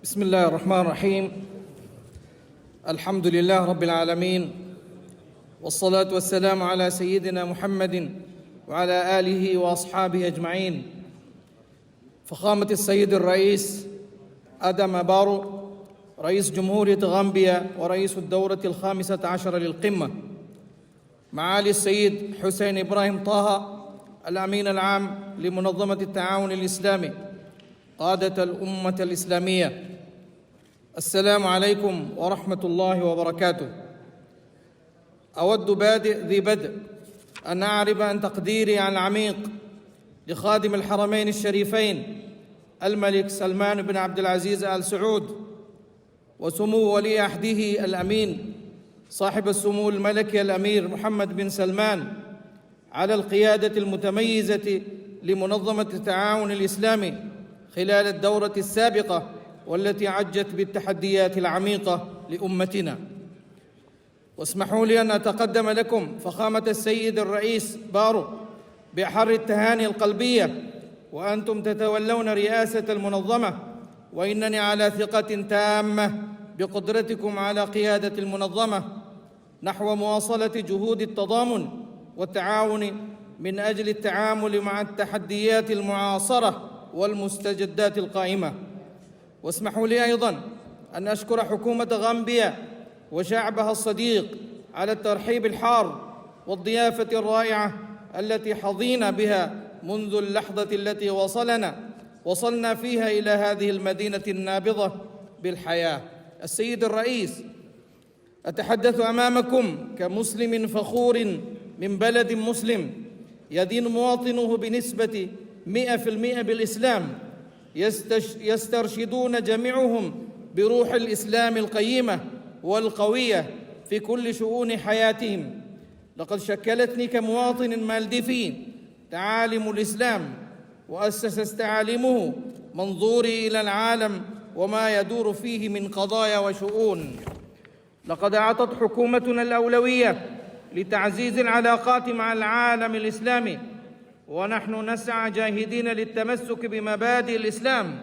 بسم الله الرحمن الرحيم. الحمد لله رب العالمين، والصلاة والسلام على سيدنا محمد وعلى آله وأصحابه أجمعين. فخامة السيد الرئيس آدم بارو، رئيس جمهورية غامبيا ورئيس الدورة 15 للقمة، معالي السيد حسين إبراهيم طه، الأمين العام لمنظمة التعاون الإسلامي، قادة الأمة الإسلامية، السلام عليكم ورحمة الله وبركاته. أود بادئ ذي بدء أن أعرب عن تقديري العميق لخادم الحرمين الشريفين الملك سلمان بن عبد العزيز آل سعود، وسمو ولي عهده الأمين صاحب السمو الملكي الأمير محمد بن سلمان، على القيادة المتميزة لمنظمة التعاون الإسلامي خلال الدورة السابقة، والتي عجت بالتحديات العميقة لأمتنا. واسمحوا لي أن أتقدم لكم فخامة السيد الرئيس بارو بأحر التهاني القلبية، وأنتم تتولون رئاسة المنظمة، وإنني على ثقة تامة بقدرتكم على قيادة المنظمة نحو مواصلة جهود التضامن والتعاون من أجل التعامل مع التحديات المعاصرة والمستجدات القائمة. واسمحوا لي أيضاً أن أشكر حكومة غامبيا وشعبها الصديق على الترحيب الحار والضيافة الرائعة التي حظينا بها منذ اللحظة التي وصلنا فيها إلى هذه المدينة النابضة بالحياة. السيد الرئيس، أتحدث أمامكم كمسلم فخور من بلد مسلم يدين مواطنه بنسبة 100% بالإسلام، يسترشدون جميعهم بروح الإسلام القيمة والقوية في كل شؤون حياتهم. لقد شكلتني كمواطن مالديفي تعاليم الإسلام، وأسست تعاليمه منظوري إلى العالم وما يدور فيه من قضايا وشؤون. لقد أعطت حكومتنا الأولوية لتعزيز العلاقات مع العالم الإسلامي، ونحن نسعى جاهدين للتمسك بمبادئ الإسلام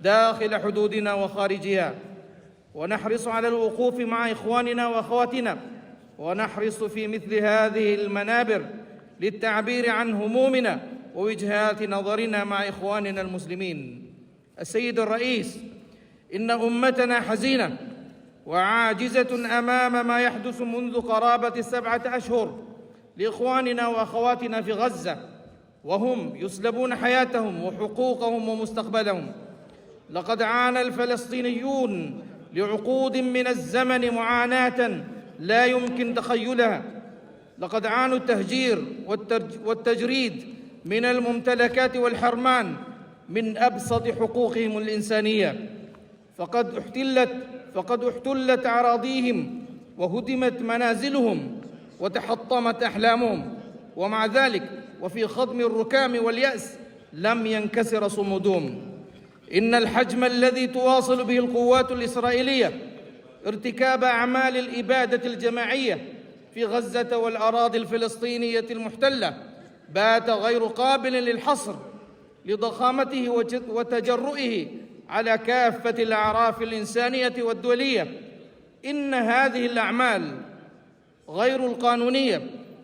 داخل حدودنا وخارجها، ونحرص على الوقوف مع إخواننا وأخواتنا، ونحرص في مثل هذه المنابر للتعبير عن همومنا ووجهات نظرنا مع إخواننا المسلمين. السيد الرئيس، إن أمتنا حزينة وعاجزة أمام ما يحدث منذ قرابة 7 أشهر لإخواننا وأخواتنا في غزة، وهم يسلبون حياتهم وحقوقهم ومستقبلهم. لقد عانى الفلسطينيون لعقود من الزمن معاناة لا يمكن تخيلها. لقد عانوا التهجير والتجريد من الممتلكات والحرمان من أبسط حقوقهم الإنسانية، فقد احتلت أراضيهم وهدمت منازلهم وتحطمت أحلامهم، ومع ذلك وفي خضم الركام واليأس لم ينكسر صمودهم. إن الحجم الذي تواصل به القوات الإسرائيلية ارتكاب أعمال الإبادة الجماعية في غزة والأراضي الفلسطينية المحتلة بات غير قابل للحصر لضخامته وتجرؤه على كافة الأعراف الإنسانية والدولية. إن هذه الأعمال غير القانونية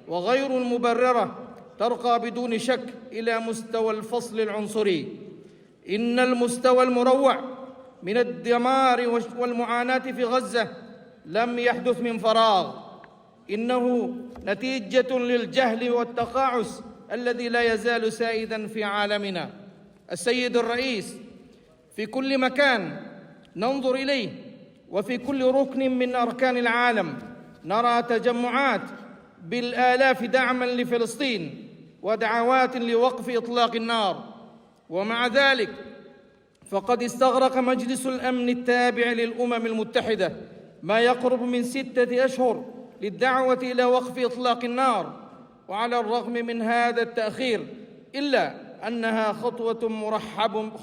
وغير المبررة ترقى بدون شك إلى مستوى الفصل العنصري. إن المستوى المروع من الدمار والمعاناة في غزة لم يحدث من فراغ، إنه نتيجة للجهل والتقاعس الذي لا يزال سائداً في عالمنا. السيد الرئيس، في كل مكان ننظر إليه وفي كل ركن من أركان العالم نرى تجمعات بالآلاف دعماً لفلسطين ودعوات لوقف إطلاق النار، ومع ذلك فقد استغرق مجلس الأمن التابع للأمم المتحدة ما يقرب من 6 أشهر للدعوة إلى وقف إطلاق النار. وعلى الرغم من هذا التأخير إلا أنها خطوة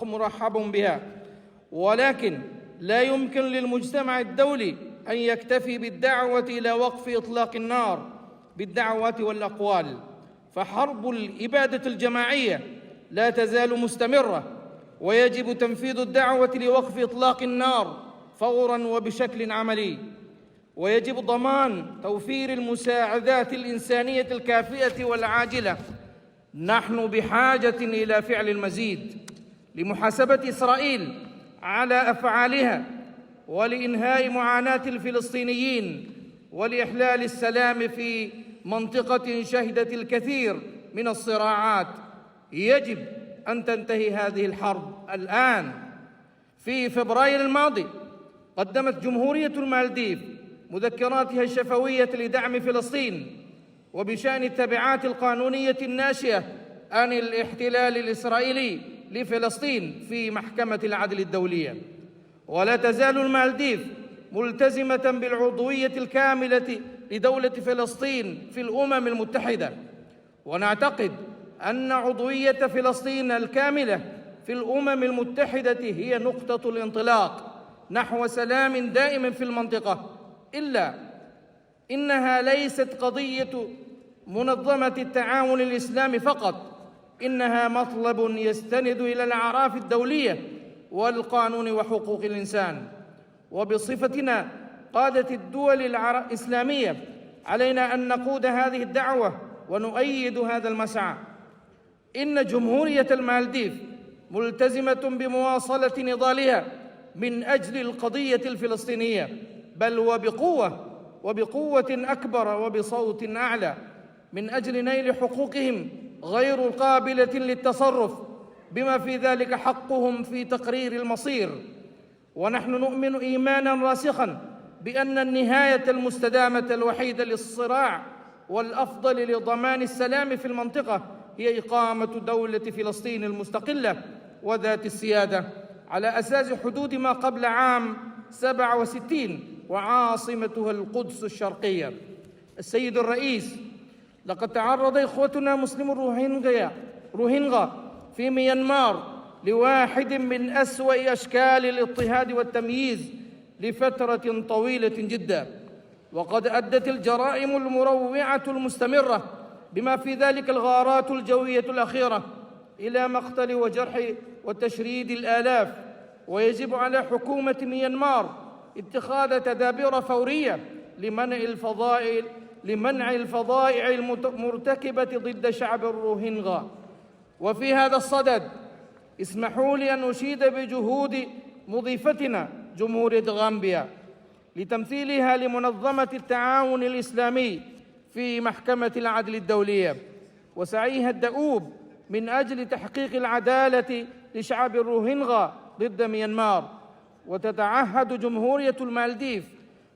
مرحب بها، ولكن لا يمكن للمجتمع الدولي أن يكتفي بالدعوة إلى وقف إطلاق النار بالدعوات والأقوال، فحرب الإبادة الجماعية لا تزال مستمرة، ويجب تنفيذ الدعوة لوقف إطلاق النار فوراً وبشكل عملي، ويجب ضمان توفير المساعدات الإنسانية الكافية والعاجلة. نحن بحاجة إلى فعل المزيد لمحاسبة إسرائيل على أفعالها، ولإنهاء معاناة الفلسطينيين، ولإحلال السلام في منطقة شهدت الكثير من الصراعات. يجب أن تنتهي هذه الحرب الآن. في فبراير الماضي قدمت جمهورية المالديف مذكراتها الشفوية لدعم فلسطين وبشأن التبعات القانونية الناشئة عن الاحتلال الإسرائيلي لفلسطين في محكمة العدل الدولية. ولا تزال المالديف ملتزمة بالعضوية الكاملة لدولة فلسطين في الأمم المتحدة، ونعتقد أن عضوية فلسطين الكاملة في الأمم المتحدة هي نقطة الانطلاق نحو سلام دائم في المنطقة. إلا إنها ليست قضية منظمة التعاون الإسلامي فقط، إنها مطلب يستند إلى الأعراف الدولية والقانون وحقوق الإنسان. وبصفتنا قادة الدول الإسلامية علينا أن نقود هذه الدعوة ونؤيد هذا المسعى. إن جمهورية المالديف ملتزمة بمواصلة نضالها من أجل القضية الفلسطينية، بل وبقوة أكبر وبصوت أعلى، من أجل نيل حقوقهم غير قابلة للتصرف، بما في ذلك حقهم في تقرير المصير. ونحن نؤمن إيماناً راسخاً بأن النهاية المستدامة الوحيدة للصراع والأفضل لضمان السلام في المنطقة هي إقامة دولة فلسطين المستقلة وذات السيادة على أساس حدود ما قبل عام 67 وعاصمتها القدس الشرقية. السيد الرئيس، لقد تعرض إخوتنا مسلمو الروهينغا في ميانمار لواحد من أسوأ أشكال الاضطهاد والتمييز لفترة طويلة جدا، وقد أدت الجرائم المروعة المستمرة بما في ذلك الغارات الجوية الأخيرة إلى مقتل وجرح وتشريد الآلاف. ويجب على حكومة ميانمار اتخاذ تدابير فورية لمنع الفظائع المرتكبة ضد شعب الروهينغا. وفي هذا الصدد اسمحوا لي أن أشيد بجهود مضيفتنا جمهورية غامبيا لتمثيلها لمنظمة التعاون الإسلامي في محكمة العدل الدولية، وسعيها الدؤوب من أجل تحقيق العدالة لشعب الروهينغا ضد ميانمار. وتتعهد جمهورية المالديف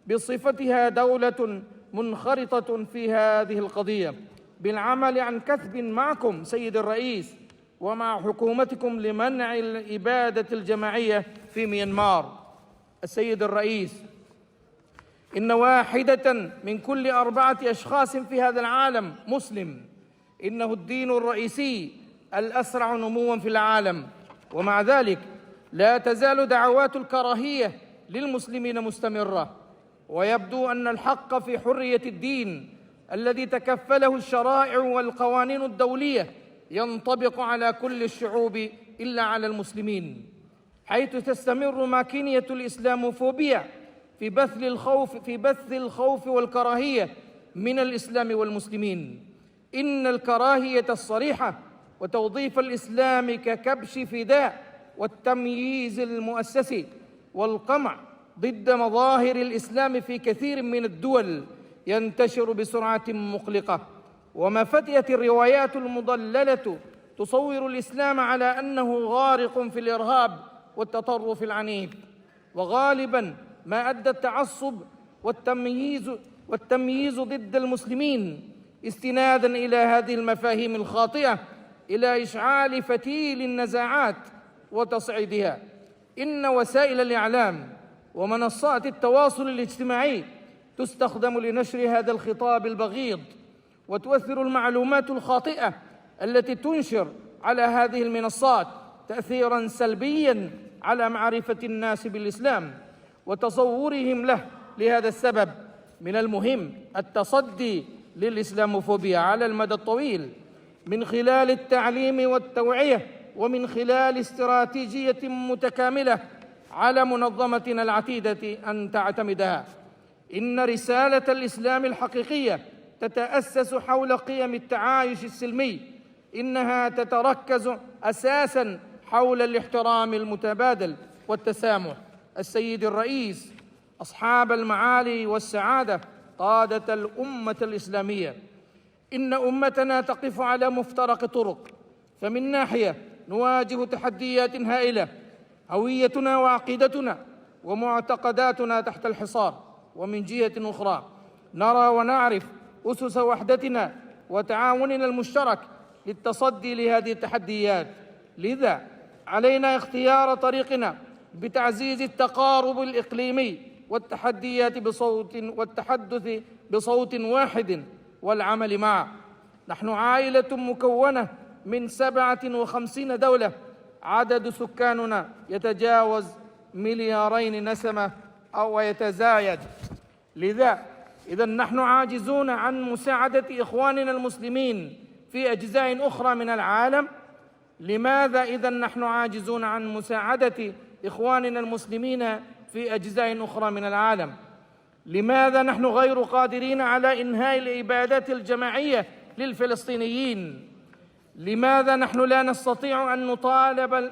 بصفتها دولة منخرطة في هذه القضية بالعمل عن كثب معكم سيد الرئيس ومع حكومتكم لمنع الإبادة الجماعية في ميانمار. السيد الرئيس، إن واحدة من كل 4 أشخاص في هذا العالم مسلم. إنه الدين الرئيسي الأسرع نمواً في العالم، ومع ذلك لا تزال دعوات الكراهية للمسلمين مستمرة. ويبدو أن الحق في حرية الدين الذي تكفله الشرائع والقوانين الدولية ينطبق على كل الشعوب إلا على المسلمين، حيث تستمر ماكينة الإسلاموفوبيا في بث الخوف والكراهية من الإسلام والمسلمين. إن الكراهية الصريحة وتوظيف الإسلام ككبش فداء والتمييز المؤسسي والقمع ضد مظاهر الإسلام في كثير من الدول ينتشر بسرعة مقلقة. وما فتئت الروايات المضللة تصور الإسلام على أنه غارق في الإرهاب والتطرف العنيف، وغالباً ما أدى التعصب والتمييز ضد المسلمين استناداً إلى هذه المفاهيم الخاطئة إلى إشعال فتيل النزاعات وتصعيدها. إن وسائل الإعلام ومنصات التواصل الاجتماعي تستخدم لنشر هذا الخطاب البغيض، وتؤثر المعلومات الخاطئة التي تنشر على هذه المنصات تأثيراً سلبياً على معرفة الناس بالإسلام وتصورهم له. لهذا السبب من المهم التصدي للإسلاموفوبيا على المدى الطويل من خلال التعليم والتوعية ومن خلال استراتيجية متكاملة على منظمتنا العتيدة أن تعتمدها. إن رسالة الإسلام الحقيقية تتأسس حول قيم التعايش السلمي، إنها تتركز أساساً حول الاحترام المتبادل والتسامح. السيد الرئيس، أصحاب المعالي والسعادة، قادة الأمة الإسلامية، إن أمتنا تقف على مفترق طرق، فمن ناحية نواجه تحديات هائلة، هويتنا وعقيدتنا ومعتقداتنا تحت الحصار، ومن جهة أخرى نرى ونعرف أسس وحدتنا وتعاوننا المشترك للتصدي لهذه التحديات. لذا علينا اختيار طريقنا بتعزيز التقارب الإقليمي والتحدث بصوت واحد والعمل معه. نحن عائلة مكونة من 57 دولة، عدد سكاننا يتجاوز 2,000,000,000 نسمة أو يتزايد. لذا إذا نحن عاجزون عن مساعدة إخواننا المسلمين في أجزاء أخرى من العالم. لماذا إذا نحن عاجزون عن مساعدة إخواننا المسلمين في أجزاء أخرى من العالم؟ لماذا نحن غير قادرين على إنهاء الإبادات الجماعية للفلسطينيين؟ لماذا نحن لا نستطيع أن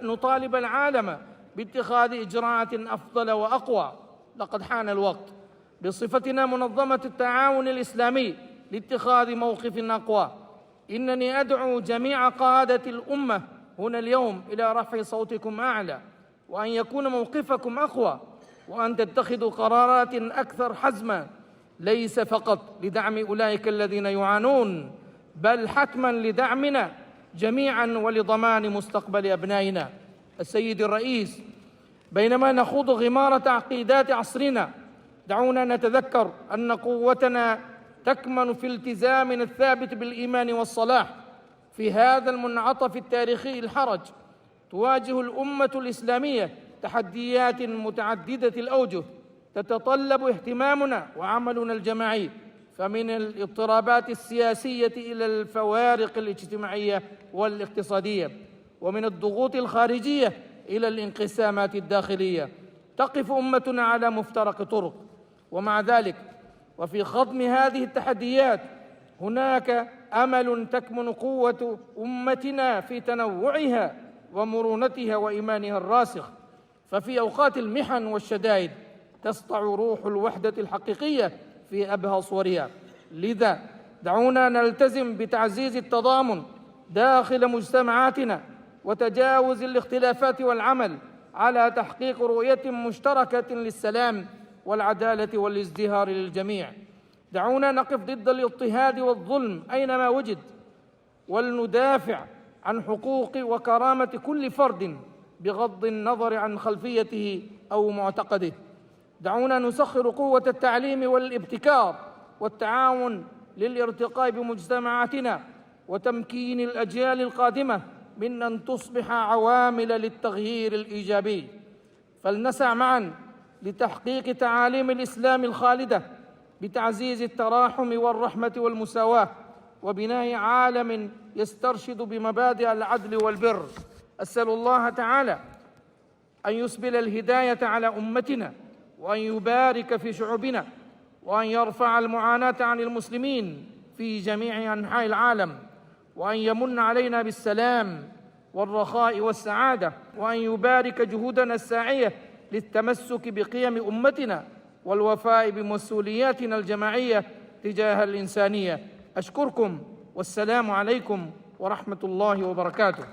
نطالب العالم باتخاذ إجراءات أفضل وأقوى؟ لقد حان الوقت بصفتنا منظمة التعاون الإسلامي لاتخاذ موقف أقوى. إنني أدعو جميع قادة الأمة هنا اليوم إلى رفع صوتكم أعلى، وأن يكون موقفكم أقوى، وأن تتخذوا قرارات أكثر حزما، ليس فقط لدعم أولئك الذين يعانون، بل حتما لدعمنا جميعا ولضمان مستقبل أبنائنا. السيد الرئيس، بينما نخوض غمار تعقيدات عصرنا، دعونا نتذكر أن قوتنا تكمن في التزامنا الثابت بالإيمان والصلاح. في هذا المنعطف التاريخي الحرج تواجه الأمة الإسلامية تحديات متعددة الأوجه تتطلب اهتمامنا وعملنا الجماعي، فمن الاضطرابات السياسية إلى الفوارق الاجتماعية والاقتصادية، ومن الضغوط الخارجية إلى الانقسامات الداخلية. تقف أمتنا على مفترق طرق، ومع ذلك وفي خضم هذه التحديات هناك أمل تكمن قوة أمتنا في تنوعها ومرونتها وإيمانها الراسخ. ففي أوقات المحن والشدائد تسطع روح الوحدة الحقيقية في أبهى صورها. لذا دعونا نلتزم بتعزيز التضامن داخل مجتمعاتنا وتجاوز الاختلافات والعمل على تحقيق رؤية مشتركة للسلام والعدالة والازدهار للجميع. دعونا نقف ضد الاضطهاد والظلم أينما وجد، ولندافع عن حقوق وكرامة كل فرد بغض النظر عن خلفيته أو معتقده. دعونا نسخر قوة التعليم والابتكار والتعاون للارتقاء بمجتمعاتنا وتمكين الأجيال القادمة من أن تصبح عوامل للتغيير الإيجابي. فلنسعى معا لتحقيق تعاليم الإسلام الخالدة بتعزيز التراحم والرحمة والمساواة، وبناء عالم يسترشد بمبادئ العدل والبر. أسأل الله تعالى أن يسبل الهداية على أمتنا، وأن يبارك في شعوبنا، وأن يرفع المعاناة عن المسلمين في جميع أنحاء العالم، وأن يمن علينا بالسلام والرخاء والسعادة، وأن يبارك جهودنا الساعية للتمسك بقيم أمتنا والوفاء بمسؤولياتنا الجماعية تجاه الإنسانية. أشكركم، والسلام عليكم ورحمة الله وبركاته.